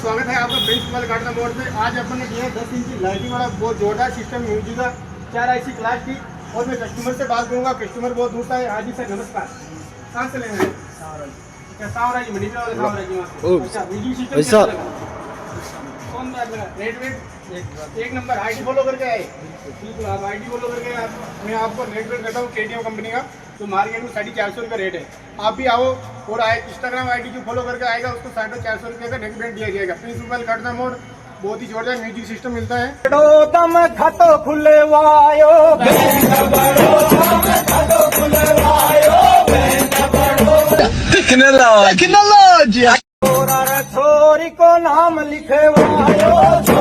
स्वागत है आपका बेंच मोबाइल काटना बोर्ड पे। आज अपन ने दिया है 10 इंच की लाइटिंग वाला बहुत जोरदार सिस्टम म्यूजिक का 4 IC क्लास की। और मैं कस्टमर से बात करूंगा, कस्टमर बहुत दूर से है। हाँ जी सर नमस्कार, कहाँ से लेंगे? सावराजी मंडी वाले सावराजी अच्छा म्यूजिक सिस्टम कौन बात लगा? रेट वेट एक नंबर। आईडी फॉलो करके आए, बिल्कुल आप आईडी फॉलो करके मैं आपको रेट वेट करता हूँ KTM कंपनी का, तो मार्केट में 450 रुपये रेट है। आप भी आओ और आए इंस्टाग्राम आईडी जो फॉलो करके आएगा उसको 450 रुपये का नेक बैंड दिया जाएगा। प्रिंस मोबाइल काटना मोड बहुत ही जोरदार म्यूजिक सिस्टम मिलता है। खातो खुले वायो छोरी को नाम लिखे वायो